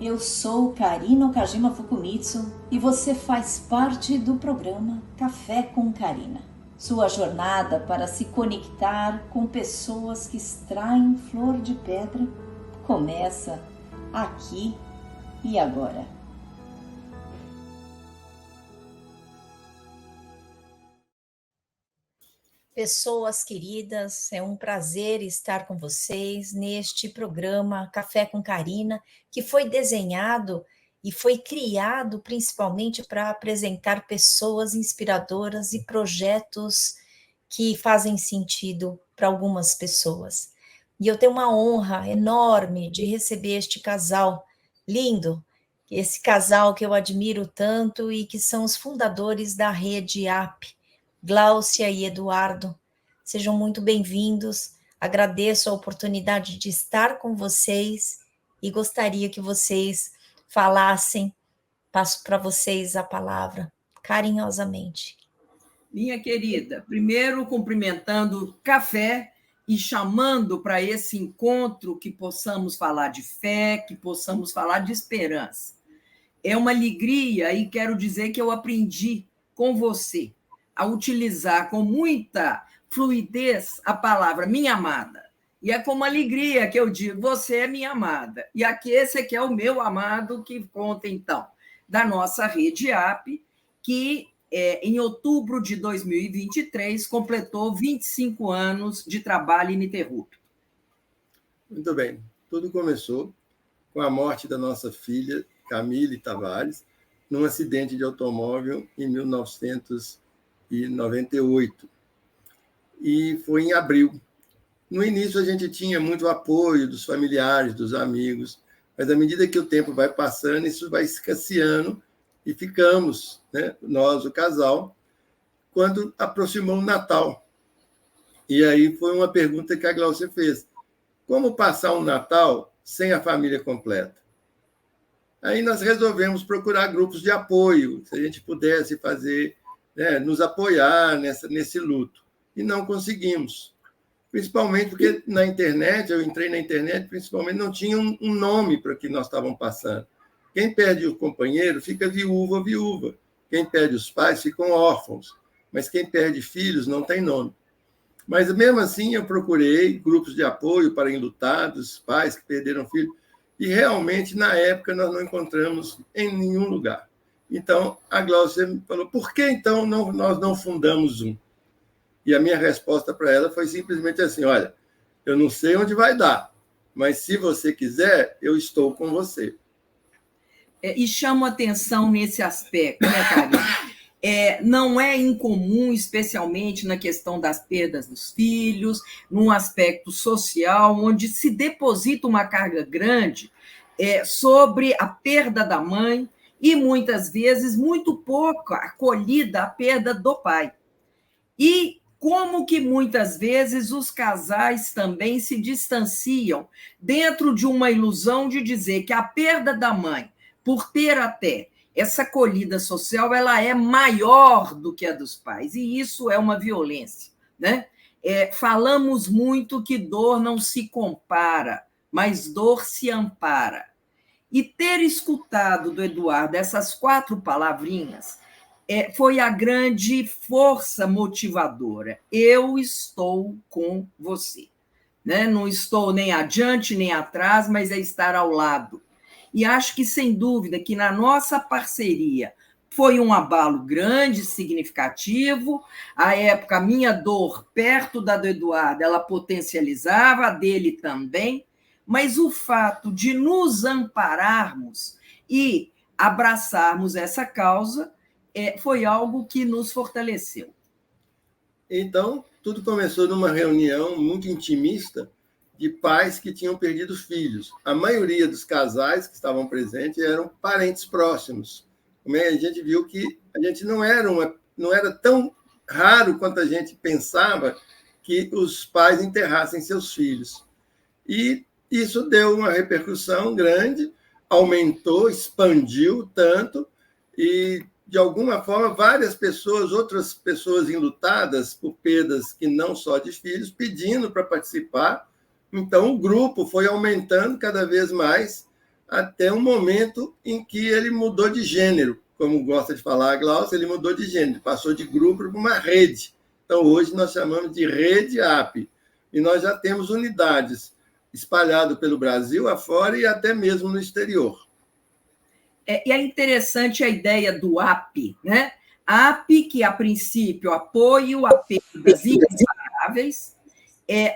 Eu sou Karina Okajima Fukumitsu e você faz parte do programa Café com Karina. Sua jornada para se conectar com pessoas que extraem flor de pedra começa aqui e agora. Pessoas queridas, é um prazer estar com vocês neste programa Café com Karina, que foi desenhado e foi criado principalmente para apresentar pessoas inspiradoras e projetos que fazem sentido para algumas pessoas. E eu tenho uma honra enorme de receber este casal lindo, esse casal que eu admiro tanto e que são os fundadores da rede AP, Gláucia e Eduardo. Sejam muito bem-vindos. Agradeço a oportunidade de estar com vocês e gostaria que vocês falassem. Passo para vocês a palavra, carinhosamente. Minha querida, primeiro cumprimentando Café e chamando para esse encontro que possamos falar de fé, que possamos falar de esperança. É uma alegria e quero dizer que eu aprendi com você a utilizar com muita fluidez a palavra minha amada. E é com uma alegria que eu digo, você é minha amada. E aqui esse aqui é o meu amado, que conta, então, da nossa rede AP, que em outubro de 2023 completou 25 anos de trabalho ininterrupto. Muito bem. Tudo começou com a morte da nossa filha, Camille Tavares, num acidente de automóvel em 1998. E foi em abril. No início, a gente tinha muito apoio dos familiares, dos amigos, mas à medida que o tempo vai passando, isso vai escasseando e ficamos, né, nós, o casal, quando aproximou o Natal. E aí foi uma pergunta que a Gláucia fez. Como passar um Natal sem a família completa? Aí nós resolvemos procurar grupos de apoio, se a gente pudesse fazer, né, nos apoiar nesse luto. E não conseguimos. Principalmente porque na internet, eu entrei na internet, principalmente não tinha um nome para o que nós estávamos passando. Quem perde o companheiro fica viúva. Quem perde os pais ficam órfãos. Mas quem perde filhos não tem nome. Mas mesmo assim eu procurei grupos de apoio para enlutados, pais que perderam filhos, e realmente na época nós não encontramos em nenhum lugar. Então a Gláucia me falou, por que então nós não fundamos um? E a minha resposta para ela foi simplesmente assim, olha, eu não sei onde vai dar, mas se você quiser, eu estou com você. E chamo atenção nesse aspecto, né, Karina? Não é incomum, especialmente na questão das perdas dos filhos, num aspecto social, onde se deposita uma carga grande sobre a perda da mãe e, muitas vezes, muito pouco acolhida a perda do pai. E como que, muitas vezes, os casais também se distanciam dentro de uma ilusão de dizer que a perda da mãe, por ter até essa acolhida social, ela é maior do que a dos pais, e isso é uma violência, né? Falamos muito que dor não se compara, mas dor se ampara. E ter escutado do Eduardo essas 4 palavrinhas foi a grande força motivadora. Eu estou com você. Né? Não estou nem adiante nem atrás, mas é estar ao lado. E acho que, sem dúvida, que na nossa parceria foi um abalo grande, significativo. À época, a minha dor, perto da do Eduardo, ela potencializava, a dele também, mas o fato de nos ampararmos e abraçarmos essa causa foi algo que nos fortaleceu. Então, tudo começou numa reunião muito intimista de pais que tinham perdido filhos. A maioria dos casais que estavam presentes eram parentes próximos. Como a gente viu que a gente não era tão raro quanto a gente pensava que os pais enterrassem seus filhos. E isso deu uma repercussão grande, aumentou, expandiu tanto, e de alguma forma, várias pessoas, outras pessoas enlutadas por perdas que não só de filhos, pedindo para participar. Então, o grupo foi aumentando cada vez mais, até um momento em que ele mudou de gênero. Como gosta de falar a Glaucia, ele mudou de gênero, passou de grupo para uma rede. Então, hoje, nós chamamos de Rede AP. E nós já temos unidades espalhadas pelo Brasil afora e até mesmo no exterior. E é interessante a ideia do AP, né? AP, que a princípio apoio a perdas irreparáveis,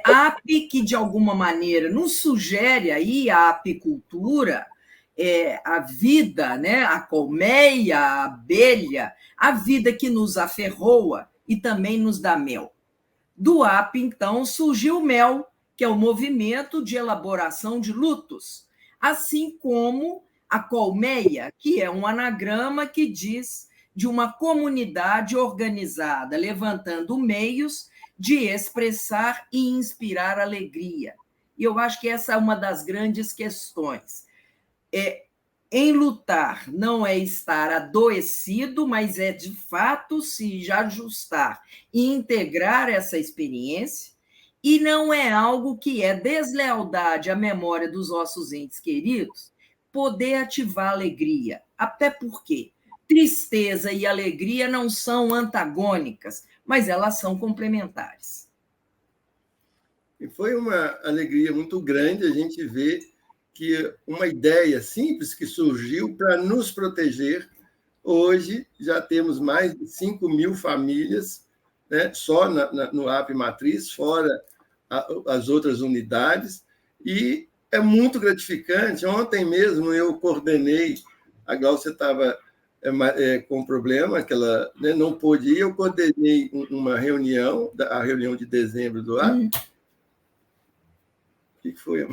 AP que de alguma maneira nos sugere aí a apicultura, a vida, né? A colmeia, a abelha, a vida que nos aferroa e também nos dá mel. Do AP, então, surgiu o mel, que é o movimento de elaboração de lutos, assim como a colmeia, que é um anagrama que diz de uma comunidade organizada, levantando meios de expressar e inspirar alegria. E eu acho que essa é uma das grandes questões. Enlutar não é estar adoecido, mas é, de fato, se ajustar e integrar essa experiência, e não é algo que é deslealdade à memória dos nossos entes queridos, poder ativar a alegria. Até porque tristeza e alegria não são antagônicas, mas elas são complementares. E foi uma alegria muito grande a gente ver que uma ideia simples que surgiu para nos proteger, hoje já temos mais de 5.000 famílias, né, só no AP Matriz, fora as outras unidades, e é muito gratificante. Ontem mesmo eu coordenei, a Glaucia estava com um problema, que ela, né, não pôde ir, eu coordenei uma reunião, a reunião de dezembro do AP. O que foi?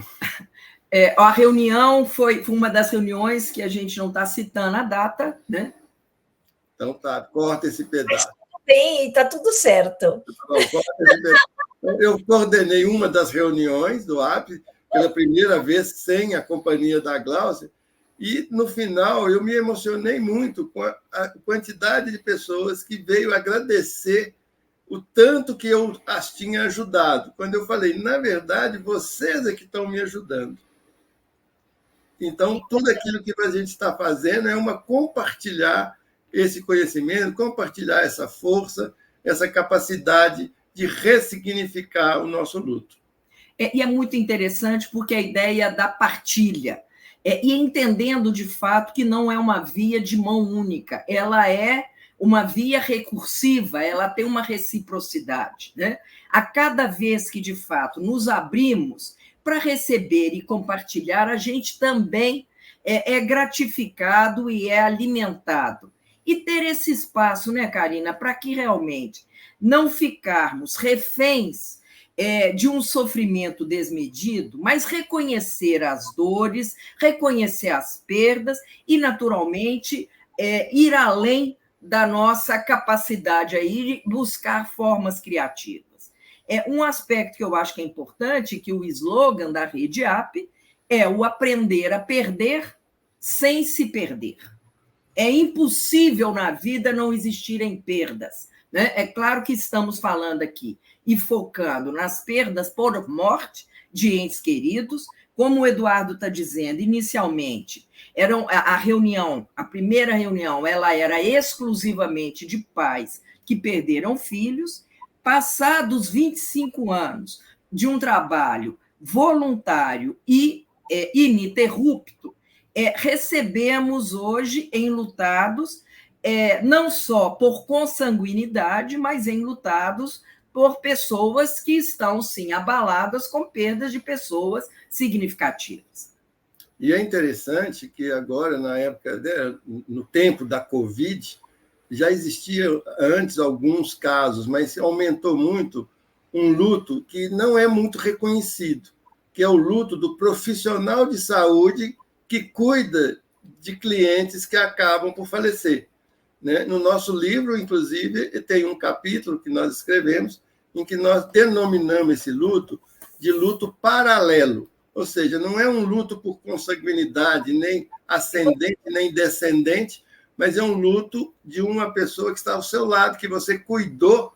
A reunião foi uma das reuniões que a gente não está citando a data, né? Então tá, corta esse pedaço. Bem, está tudo certo. Eu coordenei uma das reuniões do AP, pela primeira vez sem a companhia da Glaucia, e, no final, eu me emocionei muito com a quantidade de pessoas que veio agradecer o tanto que eu as tinha ajudado. Quando eu falei, na verdade, vocês é que estão me ajudando. Então, tudo aquilo que a gente está fazendo é compartilhar esse conhecimento, compartilhar essa força, essa capacidade de ressignificar o nosso luto. E é muito interessante porque a ideia da partilha, e entendendo de fato que não é uma via de mão única, ela é uma via recursiva, ela tem uma reciprocidade, né? A cada vez que, de fato, nos abrimos para receber e compartilhar, a gente também é gratificado e é alimentado. E ter esse espaço, né, Karina, para que realmente não ficarmos reféns de um sofrimento desmedido, mas reconhecer as dores, reconhecer as perdas e, naturalmente, ir além da nossa capacidade aí de buscar formas criativas. Um aspecto que eu acho que é importante, que o slogan da Rede AP é o aprender a perder sem se perder. É impossível na vida não existirem perdas, né? É claro que estamos falando aqui e focando nas perdas por morte de entes queridos, como o Eduardo está dizendo, inicialmente, a primeira reunião, ela era exclusivamente de pais que perderam filhos. Passados 25 anos de um trabalho voluntário e ininterrupto, recebemos hoje enlutados, não só por consanguinidade, mas enlutados por pessoas que estão, sim, abaladas com perdas de pessoas significativas. E é interessante que agora, na época, no tempo da Covid, já existia antes alguns casos, mas aumentou muito um luto que não é muito reconhecido, que é o luto do profissional de saúde que cuida de clientes que acabam por falecer. No nosso livro, inclusive, tem um capítulo que nós escrevemos em que nós denominamos esse luto de luto paralelo, ou seja, não é um luto por consanguinidade, nem ascendente, nem descendente, mas é um luto de uma pessoa que está ao seu lado, que você cuidou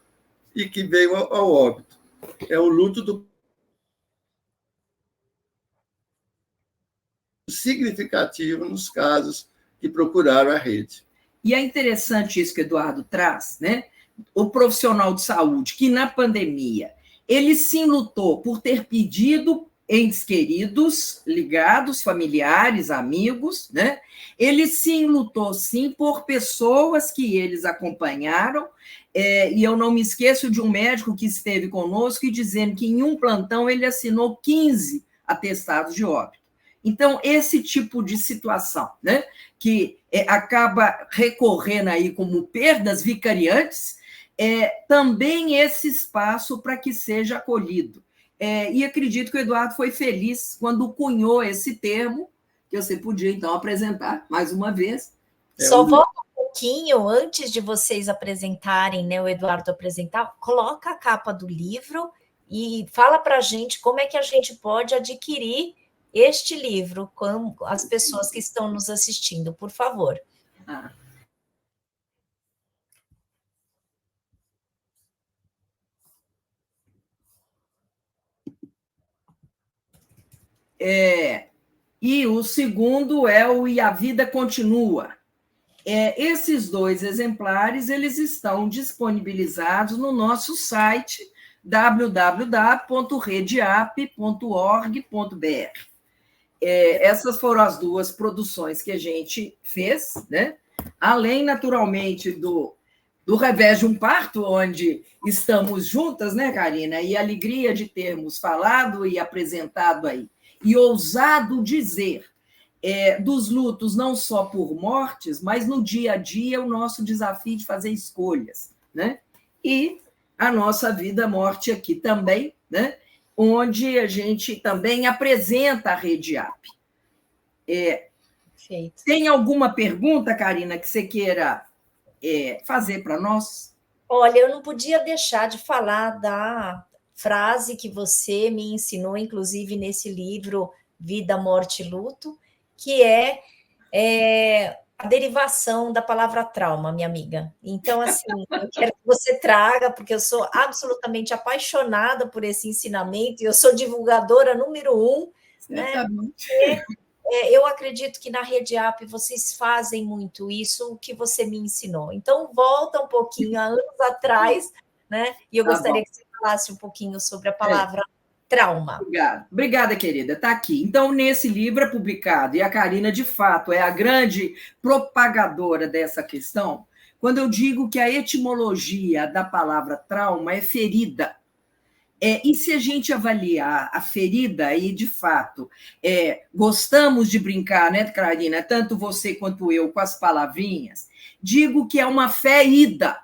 e que veio ao óbito. É o luto do significativo nos casos que procuraram a rede. E é interessante isso que o Eduardo traz, né? O profissional de saúde que, na pandemia, ele sim lutou por ter pedido entes queridos, ligados, familiares, amigos, né? Ele sim lutou, sim, por pessoas que eles acompanharam, e eu não me esqueço de um médico que esteve conosco e dizendo que em um plantão ele assinou 15 atestados de óbito. Então, esse tipo de situação, né, que acaba recorrendo aí como perdas vicariantes, também esse espaço para que seja acolhido. E acredito que o Eduardo foi feliz quando cunhou esse termo, que você podia, então, apresentar mais uma vez. Só volta um pouquinho, antes de vocês apresentarem, né, o Eduardo apresentar, coloca a capa do livro e fala para a gente como é que a gente pode adquirir este livro com as pessoas que estão nos assistindo, por favor. E o segundo é o E a Vida Continua. Esses 2 exemplares eles estão disponibilizados no nosso site www.redeap.org.br. Essas foram as 2 produções que a gente fez, né? Além, naturalmente, do Revés de um Parto, onde estamos juntas, né, Karina? E a alegria de termos falado e apresentado aí, e ousado dizer dos lutos, não só por mortes, mas no dia a dia, o nosso desafio de fazer escolhas, né? E a nossa vida-morte aqui também, né? Onde a gente também apresenta a Redeap. Tem alguma pergunta, Karina, que você queira fazer para nós? Olha, eu não podia deixar de falar da frase que você me ensinou, inclusive nesse livro Vida, Morte e Luto, que é a derivação da palavra trauma, minha amiga. Então, assim, eu quero que você traga, porque eu sou absolutamente apaixonada por esse ensinamento, e eu sou divulgadora número 1, né? Eu acredito que na Redeap vocês fazem muito isso, o que você me ensinou. Então, volta um pouquinho, há anos atrás, né? E eu gostaria que você falasse um pouquinho sobre a palavra trauma. Obrigada, querida. Está aqui. Então, nesse livro é publicado, e a Karina, de fato, é a grande propagadora dessa questão, quando eu digo que a etimologia da palavra trauma é ferida. E se a gente avaliar a ferida, aí, de fato, gostamos de brincar, né, Karina? Tanto você quanto eu, com as palavrinhas, digo que é uma fé ida.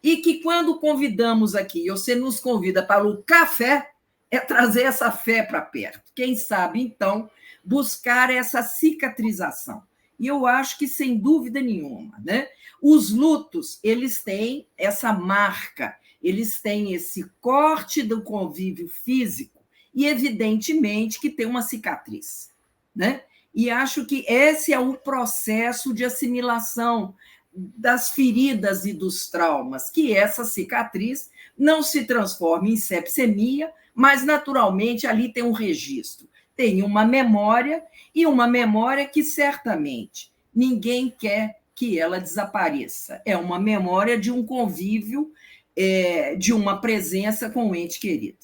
E que quando convidamos aqui, você nos convida para o café, é trazer essa fé para perto. Quem sabe, então, buscar essa cicatrização. E eu acho que, sem dúvida nenhuma, né? Os lutos, eles têm essa marca, eles têm esse corte do convívio físico e, evidentemente, que tem uma cicatriz, né? E acho que esse é o processo de assimilação das feridas e dos traumas, que essa cicatriz não se transforma em sepsemia, mas, naturalmente, ali tem um registro, tem uma memória, e uma memória que, certamente, ninguém quer que ela desapareça. É uma memória de um convívio, de uma presença com o ente querido.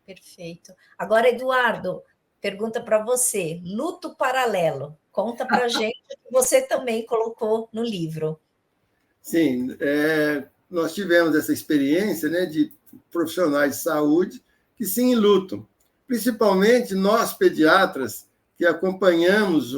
Perfeito. Agora, Eduardo, pergunta para você, luto paralelo. Conta para a gente o que você também colocou no livro. Sim, nós tivemos essa experiência, né, de profissionais de saúde que sim lutam, principalmente nós pediatras que acompanhamos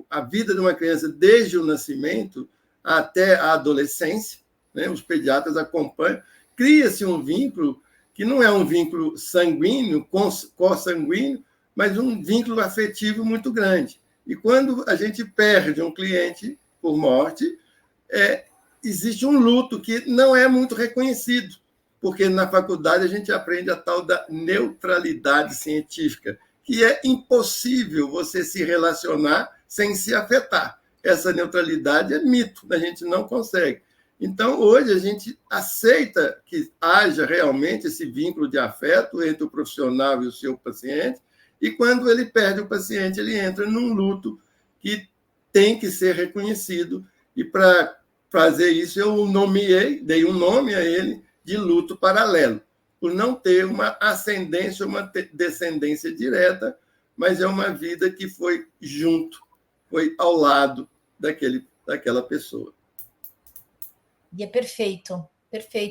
a vida de uma criança desde o nascimento até a adolescência, né? Os pediatras acompanham, cria-se um vínculo que não é um vínculo sanguíneo, consanguíneo, mas um vínculo afetivo muito grande. E quando a gente perde um cliente por morte, existe um luto que não é muito reconhecido, porque na faculdade a gente aprende a tal da neutralidade científica, que é impossível você se relacionar sem se afetar. essa neutralidade é mito, a gente não consegue. Então, hoje, a gente aceita que haja realmente esse vínculo de afeto entre o profissional e o seu paciente, e quando ele perde o paciente, ele entra num luto que tem que ser reconhecido, e para fazer isso, eu dei um nome a ele de luto paralelo, por não ter uma ascendência, uma descendência direta, mas é uma vida que foi junto, foi ao lado daquela pessoa. E é perfeito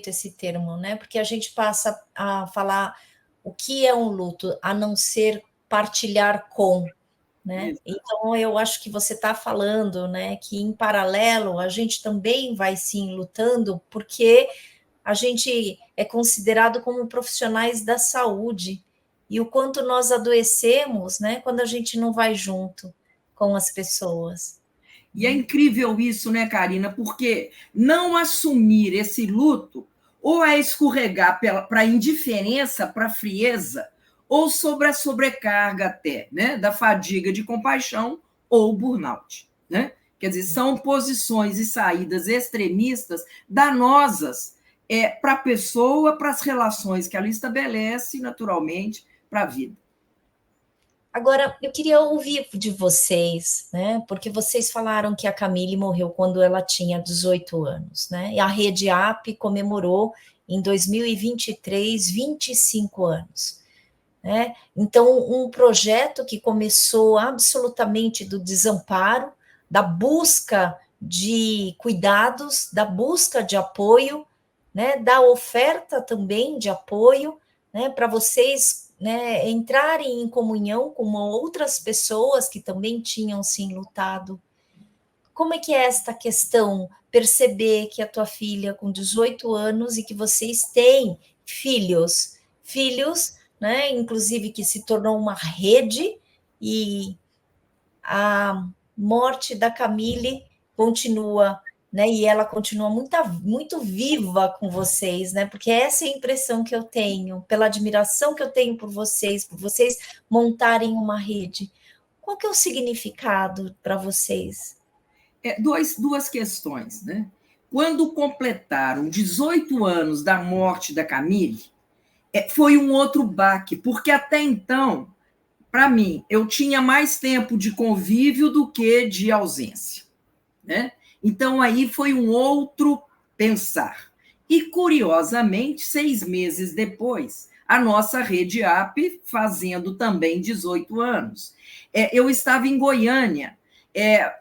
esse termo, né? Porque a gente passa a falar o que é um luto, a não ser partilhar com, né? Então, eu acho que você está falando, né, que em paralelo a gente também vai sim lutando, porque a gente é considerado como profissionais da saúde, e o quanto nós adoecemos, né, quando a gente não vai junto com as pessoas. E é incrível isso, né, Karina? Porque não assumir esse luto ou é escorregar para a indiferença, para a frieza, ou sobre a sobrecarga até, né, da fadiga de compaixão ou burnout, né? Quer dizer, são posições e saídas extremistas danosas para a pessoa, para as relações que ela estabelece, naturalmente, para a vida. Agora, eu queria ouvir de vocês, né? Porque vocês falaram que a Camille morreu quando ela tinha 18 anos, né? E a Rede AP comemorou em 2023 25 anos, né? Então, um projeto que começou absolutamente do desamparo, da busca de cuidados, da busca de apoio, né? Da oferta também de apoio, né? Para vocês, né, entrarem em comunhão com outras pessoas que também tinham se enlutado. Como é que é esta questão? Perceber que a tua filha com 18 anos e que vocês têm filhos, né, inclusive que se tornou uma rede, e a morte da Camille continua, né? E ela continua muito viva com vocês, né? Porque essa é a impressão que eu tenho, pela admiração que eu tenho por vocês montarem uma rede. Qual que é o significado para vocês? Duas questões, né? Quando completaram 18 anos da morte da Camille, foi um outro baque, porque até então, para mim, eu tinha mais tempo de convívio do que de ausência, né? Então, aí foi um outro pensar. E, curiosamente, 6 meses depois, a nossa Rede AP fazendo também 18 anos. Eu estava em Goiânia,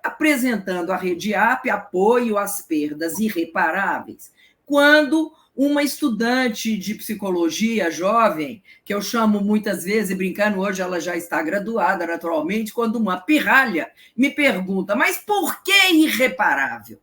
apresentando a Rede AP, apoio às perdas irreparáveis, quando uma estudante de psicologia jovem, que eu chamo muitas vezes, brincando, hoje ela já está graduada, naturalmente, quando uma pirralha me pergunta, mas por que irreparável?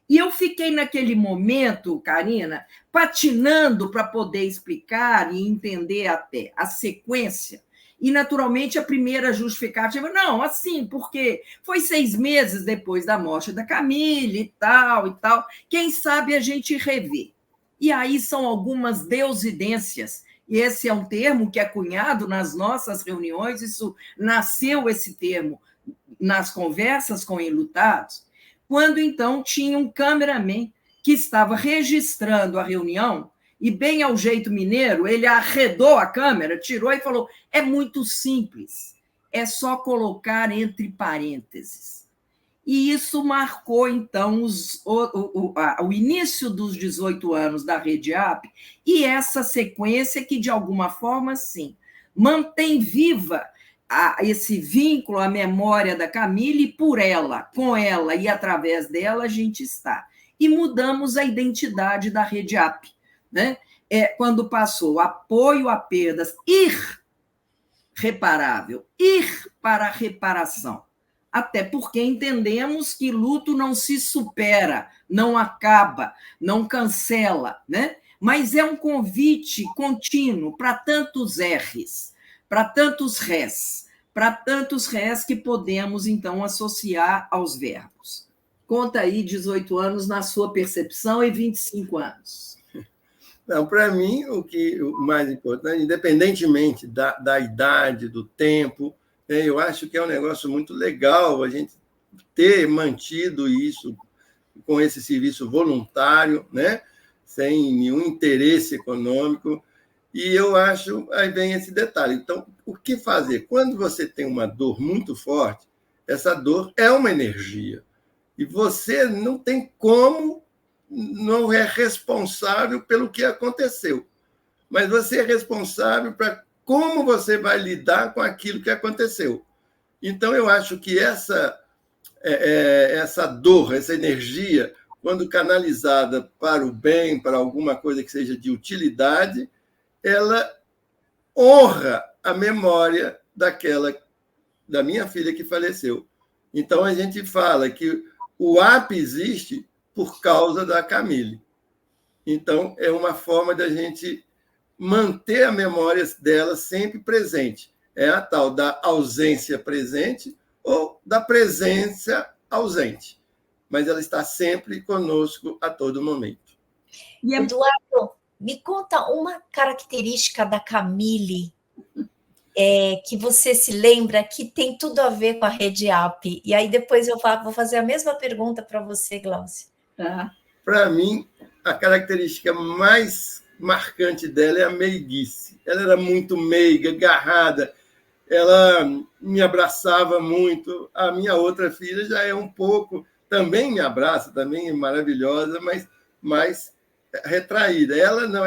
E eu fiquei naquele momento, Karina, patinando para poder explicar e entender até a sequência. E, naturalmente, a primeira justificativa, não, assim, porque foi 6 meses depois da morte da Camille e tal, quem sabe a gente revê. E aí são algumas deusidências, e esse é um termo que é cunhado nas nossas reuniões, isso nasceu esse termo nas conversas com enlutados, quando então tinha um cameraman que estava registrando a reunião, e bem ao jeito mineiro, ele arredou a câmera, tirou e falou, é muito simples, é só colocar entre parênteses. E isso marcou, então, o início dos 18 anos da Rede AP, e essa sequência que, de alguma forma, sim, mantém viva esse vínculo, a memória da Camille, e por ela, com ela e através dela, a gente está. E mudamos a identidade da Rede AP, né? Quando passou apoio a perdas irreparável, ir para a reparação. Até porque entendemos que luto não se supera, não acaba, não cancela, né? Mas é um convite contínuo para tantos R's, para tantos R's que podemos, então, associar aos verbos. Conta aí 18 anos na sua percepção e 25 anos. Não, para mim, o mais importante, independentemente da idade, do tempo, eu acho que é um negócio muito legal a gente ter mantido isso com esse serviço voluntário, né? Sem nenhum interesse econômico. E eu acho, aí vem esse detalhe. Então, o que fazer? Quando você tem uma dor muito forte, essa dor é uma energia. E você não tem como, não é responsável pelo que aconteceu. Mas você é responsável para como você vai lidar com aquilo que aconteceu. Então, eu acho que essa dor, essa energia, quando canalizada para o bem, para alguma coisa que seja de utilidade, ela honra a memória da minha filha que faleceu. Então, a gente fala que o AP existe por causa da Camille. Então, é uma forma da gente manter a memória dela sempre presente. É a tal da ausência presente ou da presença ausente. Mas ela está sempre conosco a todo momento. Eduardo, me conta uma característica da Camille que você se lembra que tem tudo a ver com a Rede AP. E aí depois eu vou fazer a mesma pergunta para você, Glaucia. Tá. Para mim, a característica mais marcante dela é a meiguice. Ela era muito meiga, agarrada, ela me abraçava muito. A minha outra filha já é um pouco, também me abraça, também é maravilhosa, mas mais retraída. Ela não,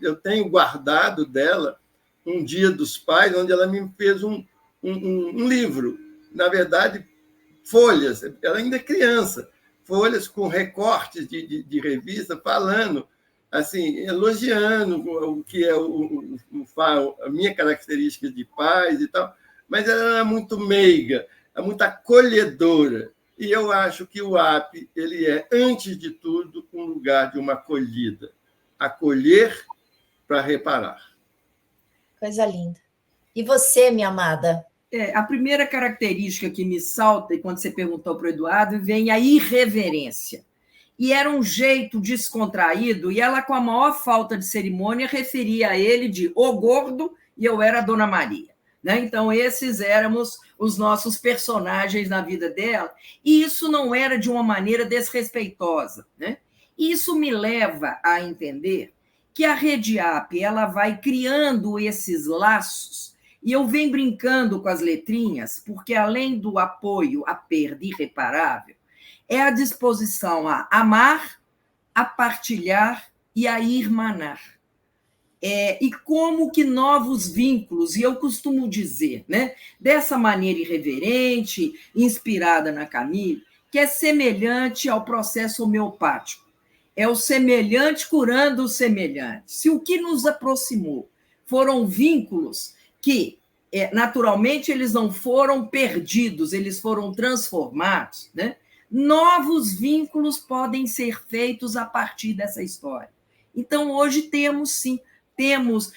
eu tenho guardado dela um Dia dos Pais, onde ela me fez um livro, na verdade, folhas, ela ainda é criança, folhas com recortes de revista, falando, assim, elogiando o que é a minha característica de paz e tal, mas ela era muito meiga, muito acolhedora. E eu acho que o AP ele é, antes de tudo, um lugar de uma acolhida. Acolher para reparar. Coisa linda. E você, minha amada? A primeira característica que me salta, e quando você perguntou para o Eduardo, vem a irreverência. E era um jeito descontraído, e ela, com a maior falta de cerimônia, referia a ele de "o gordo", e eu era a Dona Maria. Né? Então, esses éramos os nossos personagens na vida dela, e isso não era de uma maneira desrespeitosa. Né? Isso me leva a entender que a Rede AP ela vai criando esses laços, e eu venho brincando com as letrinhas, porque além do apoio à perda irreparável, é a disposição a amar, a partilhar e a irmanar. E como que novos vínculos, e eu costumo dizer, né, dessa maneira irreverente, inspirada na Camille, que é semelhante ao processo homeopático. É o semelhante curando o semelhante. Se o que nos aproximou foram vínculos que, naturalmente, eles não foram perdidos, eles foram transformados, né? Novos vínculos podem ser feitos a partir dessa história. Então, hoje temos, sim, temos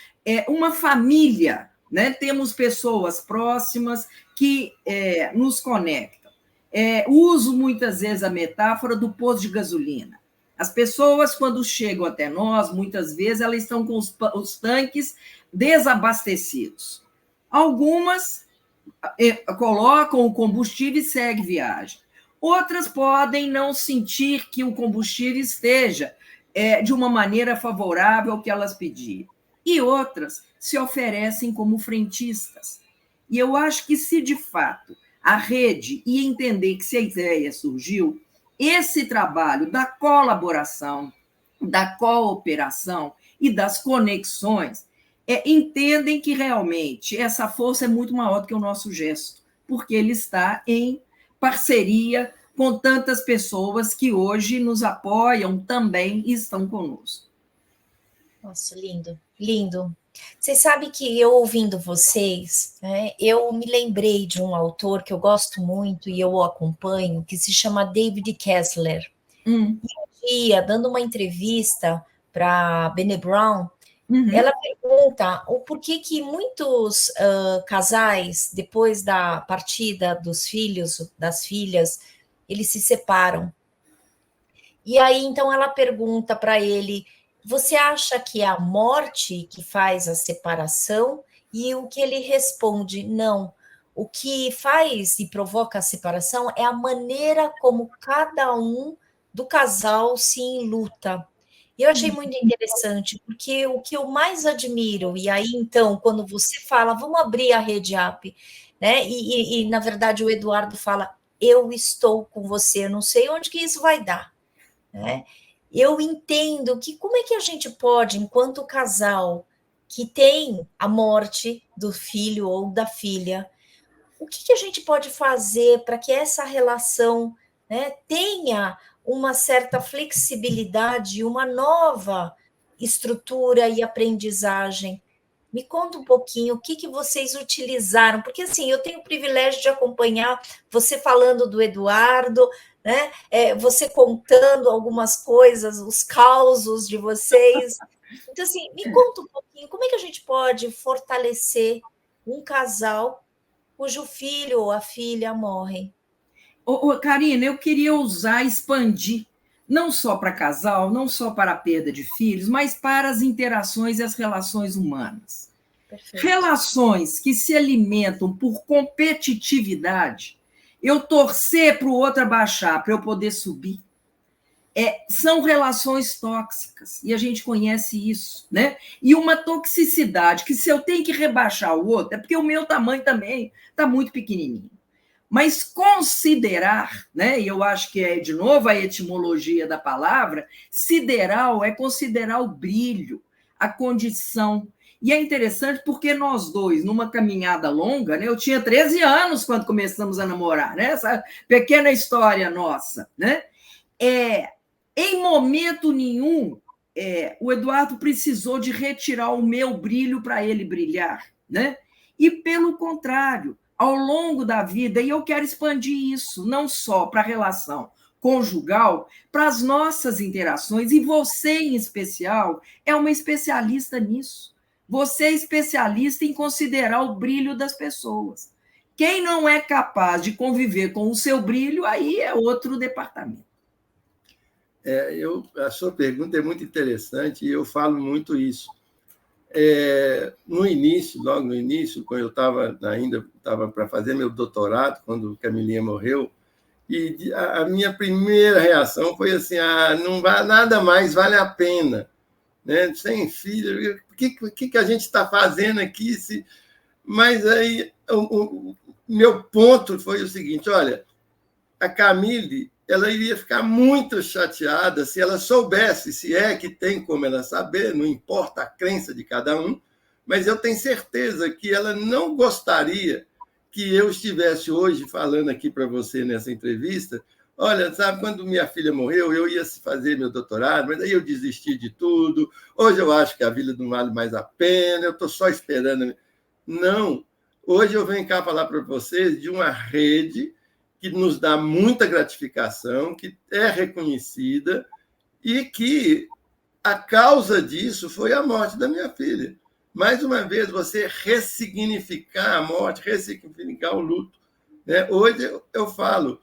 uma família, né? Temos pessoas próximas que nos conectam. Uso muitas vezes a metáfora do posto de gasolina. As pessoas, quando chegam até nós, muitas vezes, elas estão com os tanques desabastecidos. Algumas colocam o combustível e seguem viagem. Outras podem não sentir que o combustível esteja de uma maneira favorável ao que elas pediram. E outras se oferecem como frentistas. E eu acho que se, de fato, a rede e entender que se a ideia surgiu, esse trabalho da colaboração, da cooperação e das conexões entendem que realmente essa força é muito maior do que o nosso gesto, porque ele está em parceria com tantas pessoas que hoje nos apoiam também e estão conosco. Nossa, lindo, lindo. Vocês sabem que eu, ouvindo vocês, né, eu me lembrei de um autor que eu gosto muito e eu o acompanho, que se chama David Kessler. E um dia, dando uma entrevista para Brené Brown, ela pergunta o porquê que muitos casais, depois da partida dos filhos, das filhas, eles se separam. E aí, então, ela pergunta para ele: você acha que é a morte que faz a separação? E o que ele responde: não, o que faz e provoca a separação é a maneira como cada um do casal se enluta. E eu achei muito interessante, porque o que eu mais admiro, e aí então, quando você fala, vamos abrir a rede app, né? E na verdade o Eduardo fala, eu estou com você, eu não sei onde que isso vai dar, né? Eu entendo que como é que a gente pode, enquanto casal que tem a morte do filho ou da filha, o que a gente pode fazer para que essa relação, né, tenha uma certa flexibilidade, uma nova estrutura e aprendizagem? Me conta um pouquinho o que vocês utilizaram, porque assim, eu tenho o privilégio de acompanhar você falando do Eduardo, né? Você contando algumas coisas, os causos de vocês. Então, assim, me conta um pouquinho, como é que a gente pode fortalecer um casal cujo filho ou a filha morrem? Karina, eu queria expandir, não só para casal, não só para a perda de filhos, mas para as interações e as relações humanas. Perfeito. Relações que se alimentam por competitividade, eu torcer para o outro abaixar, para eu poder subir, são relações tóxicas, e a gente conhece isso, né? E uma toxicidade que, se eu tenho que rebaixar o outro, é porque o meu tamanho também está muito pequenininho. Mas considerar, né? E eu acho que de novo, a etimologia da palavra, sideral é considerar o brilho, a condição. E é interessante porque nós dois, numa caminhada longa, né? Eu tinha 13 anos quando começamos a namorar, né? Essa pequena história nossa, né? Em momento nenhum, o Eduardo precisou de retirar o meu brilho para ele brilhar, né? E, pelo contrário, ao longo da vida, e eu quero expandir isso, não só para a relação conjugal, para as nossas interações, e você, em especial, é uma especialista nisso. Você é especialista em considerar o brilho das pessoas. Quem não é capaz de conviver com o seu brilho, aí é outro departamento. A sua pergunta é muito interessante e eu falo muito isso. Logo no início, quando eu ainda estava para fazer meu doutorado, quando Camilinha morreu, e a minha primeira reação foi assim: não vai, nada mais vale a pena, né? Sem filho, o que a gente está fazendo aqui? Mas aí o meu ponto foi o seguinte: olha, a Camille, ela iria ficar muito chateada se ela soubesse, se é que tem como ela saber, não importa a crença de cada um, mas eu tenho certeza que ela não gostaria que eu estivesse hoje falando aqui para você nessa entrevista. Olha, sabe, quando minha filha morreu, eu ia fazer meu doutorado, mas aí eu desisti de tudo. Hoje eu acho que a vida não vale mais a pena, eu estou só esperando. Não. Hoje eu venho cá falar para vocês de uma rede que nos dá muita gratificação, que é reconhecida e que a causa disso foi a morte da minha filha. Mais uma vez, você ressignificar a morte, ressignificar o luto, né? Hoje eu falo,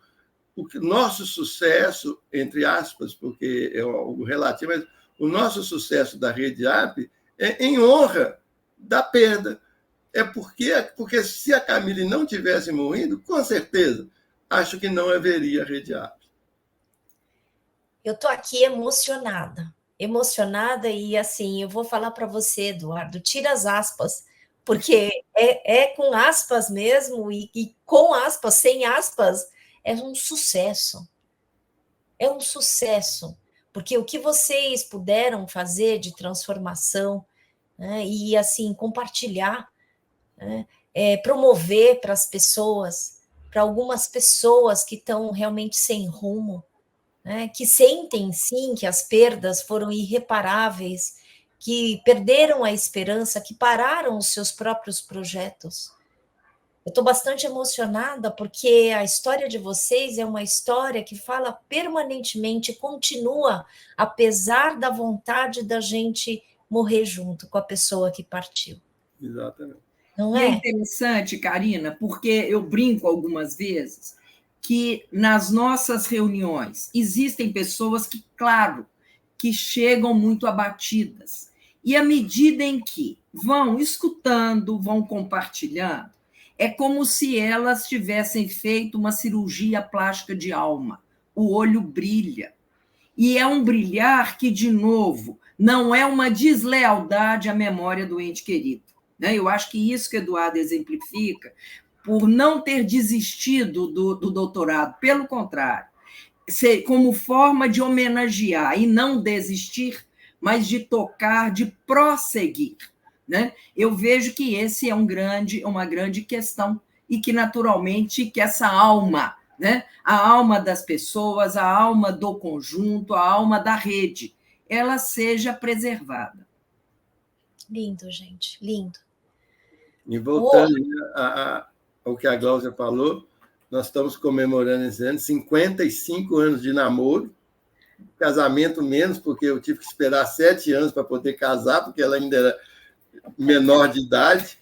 o nosso sucesso, entre aspas, porque é algo relativo, mas o nosso sucesso da Rede App é em honra da perda. Porque se a Camille não tivesse morrido, com certeza, acho que não haveria Rede App. Eu estou aqui emocionada e assim, eu vou falar para você, Eduardo, tira as aspas, porque é com aspas mesmo e com aspas, sem aspas, é um sucesso. É um sucesso, porque o que vocês puderam fazer de transformação, né, e assim, compartilhar, né, promover para as pessoas, para algumas pessoas que estão realmente sem rumo, né, que sentem sim que as perdas foram irreparáveis, que perderam a esperança, que pararam os seus próprios projetos. Eu estou bastante emocionada porque a história de vocês é uma história que fala permanentemente, continua, apesar da vontade da gente morrer junto com a pessoa que partiu. Exatamente. Não é? É Interessante, Karina, porque eu brinco algumas vezes que nas nossas reuniões existem pessoas que, claro, que chegam muito abatidas. E à medida em que vão escutando, vão compartilhando, É como se elas tivessem feito uma cirurgia plástica de alma. O olho brilha. E é um brilhar que, de novo, não é uma deslealdade à memória do ente querido. Né? Eu acho que isso que Eduardo exemplifica, por não ter desistido do doutorado, pelo contrário, como forma de homenagear e não desistir, mas de tocar, de prosseguir. Né? Eu vejo que esse é uma grande questão e que, naturalmente, que essa alma, né? A alma das pessoas, a alma do conjunto, a alma da rede, ela seja preservada. Lindo, gente, lindo. E voltando ao que a Gláucia falou, nós estamos comemorando esse ano 55 anos de namoro, casamento menos, porque eu tive que esperar 7 anos para poder casar, porque ela ainda era menor de idade.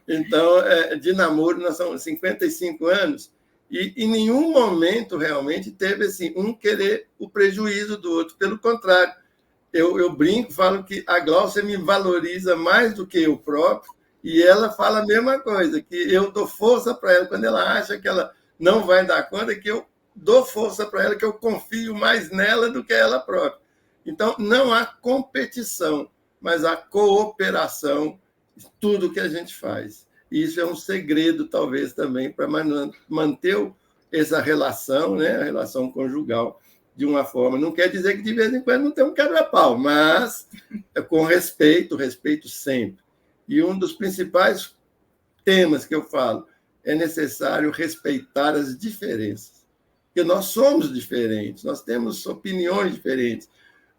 Então, de namoro, nós somos 55 anos, e em nenhum momento realmente teve assim, um querer o prejuízo do outro. Pelo contrário, eu brinco, falo que a Gláucia me valoriza mais do que eu próprio, e ela fala a mesma coisa, que eu dou força para ela quando ela acha que ela não vai dar conta, que eu dou força para ela, que eu confio mais nela do que ela própria. Então, não há competição, mas há cooperação em tudo que a gente faz. E isso é um segredo, talvez, também, para manter essa relação, né, a relação conjugal, de uma forma. Não quer dizer que, de vez em quando, não tem um quebra-pau, mas com respeito sempre. E um dos principais temas que eu falo é necessário respeitar as diferenças. Porque nós somos diferentes, nós temos opiniões diferentes.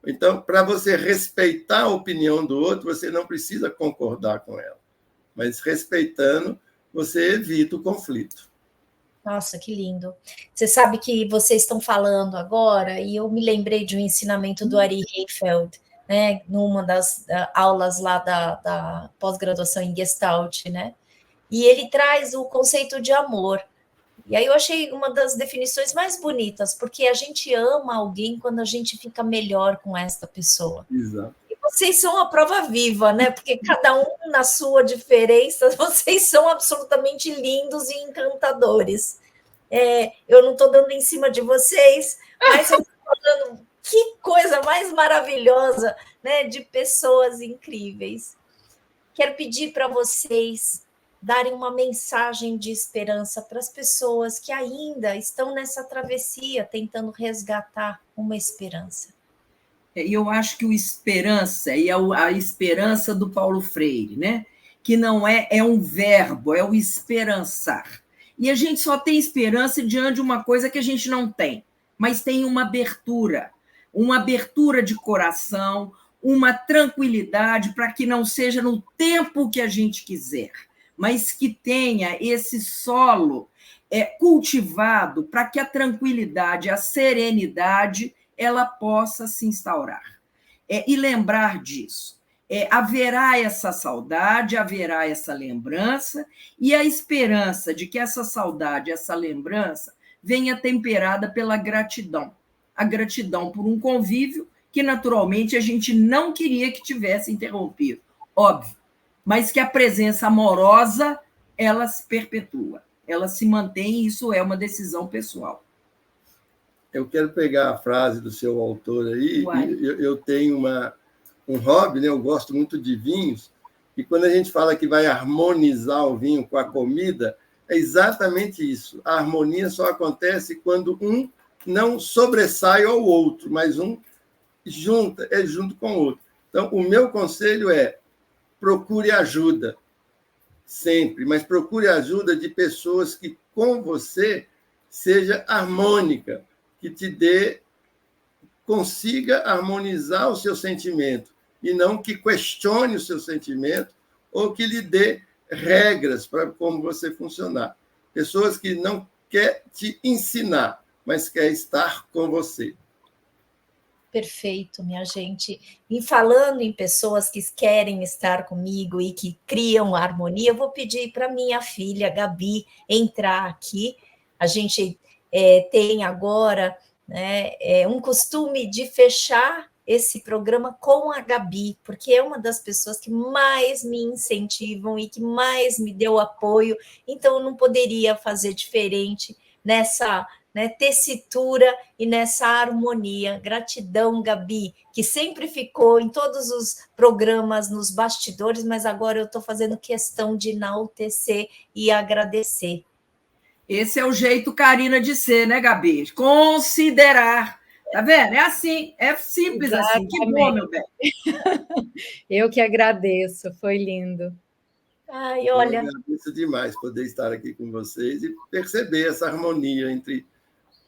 Então, para você respeitar a opinião do outro, você não precisa concordar com ela. Mas respeitando, você evita o conflito. Nossa, que lindo. Você sabe que vocês estão falando agora, e eu me lembrei de um ensinamento do Ari Heifeld, né, numa das aulas lá da pós-graduação em Gestalt, né? E ele traz o conceito de amor. E aí eu achei uma das definições mais bonitas, porque a gente ama alguém quando a gente fica melhor com esta pessoa. Exato. E vocês são a prova viva, né? Porque cada um na sua diferença, vocês são absolutamente lindos e encantadores. Eu não estou dando em cima de vocês, mas eu estou falando que coisa mais maravilhosa, né? De pessoas incríveis. Quero pedir para vocês darem uma mensagem de esperança para as pessoas que ainda estão nessa travessia, tentando resgatar uma esperança. E eu acho que o esperança, e a esperança do Paulo Freire, né? Que não é um verbo, é o esperançar. E a gente só tem esperança diante de uma coisa que a gente não tem, mas tem uma abertura de coração, uma tranquilidade para que não seja no tempo que a gente quiser, mas que tenha esse solo cultivado para que a tranquilidade, a serenidade, ela possa se instaurar. E lembrar disso. Haverá essa saudade, haverá essa lembrança, e a esperança de que essa saudade, essa lembrança, venha temperada pela gratidão. A gratidão por um convívio que, naturalmente, a gente não queria que tivesse interrompido, óbvio, mas que a presença amorosa, ela se perpetua, ela se mantém, e isso é uma decisão pessoal. Eu quero pegar a frase do seu autor aí, eu tenho um hobby, né? Eu gosto muito de vinhos, e quando a gente fala que vai harmonizar o vinho com a comida, é exatamente isso. A harmonia só acontece quando um não sobressai ao outro, mas um junto com o outro. Então, o meu conselho é: procure ajuda, sempre, mas procure ajuda de pessoas que, com você, seja harmônica, que consiga harmonizar o seu sentimento, e não que questione o seu sentimento ou que lhe dê regras para como você funcionar. Pessoas que não querem te ensinar, mas querem estar com você. Perfeito, minha gente. E falando em pessoas que querem estar comigo e que criam harmonia, eu vou pedir para minha filha, Gabi, entrar aqui. A gente tem agora, né, um costume de fechar esse programa com a Gabi, porque é uma das pessoas que mais me incentivam e que mais me deu apoio, então eu não poderia fazer diferente nessa, né, tessitura e nessa harmonia. Gratidão, Gabi, que sempre ficou em todos os programas nos bastidores, mas agora eu estou fazendo questão de enaltecer e agradecer. Esse é o jeito Karina de ser, né, Gabi? Considerar. Tá vendo? É assim, é simples. Exatamente. Assim. Que bom, meu bem. Eu que agradeço, foi lindo. Ai, olha. Eu agradeço demais poder estar aqui com vocês e perceber essa harmonia entre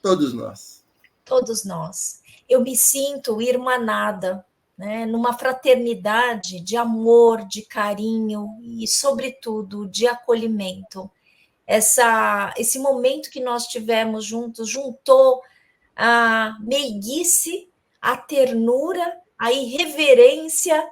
todos nós. Todos nós. Eu me sinto irmanada, né, numa fraternidade de amor, de carinho e, sobretudo, de acolhimento. Esse momento que nós tivemos juntos juntou a meiguice, a ternura, a irreverência,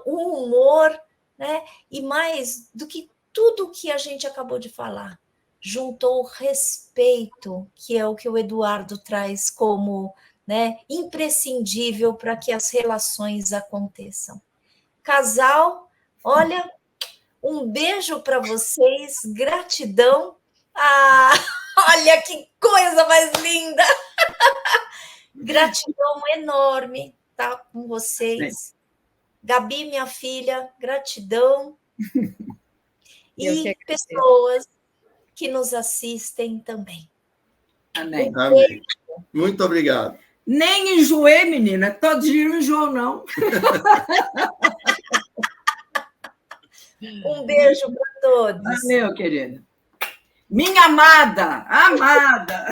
o humor, né? E mais do que tudo que a gente acabou de falar, juntou o respeito, que é o que o Eduardo traz como, né, imprescindível para que as relações aconteçam. Casal, olha, um beijo para vocês, gratidão. Ah, olha que coisa mais linda! Gratidão enorme estar com vocês. Gabi, minha filha, gratidão. E pessoas que nos assistem também. Amém. Amém. Muito obrigado. Nem enjoei, menina. Todo dia não enjoo, não. Um beijo para todos. Valeu, querida. Minha amada, amada.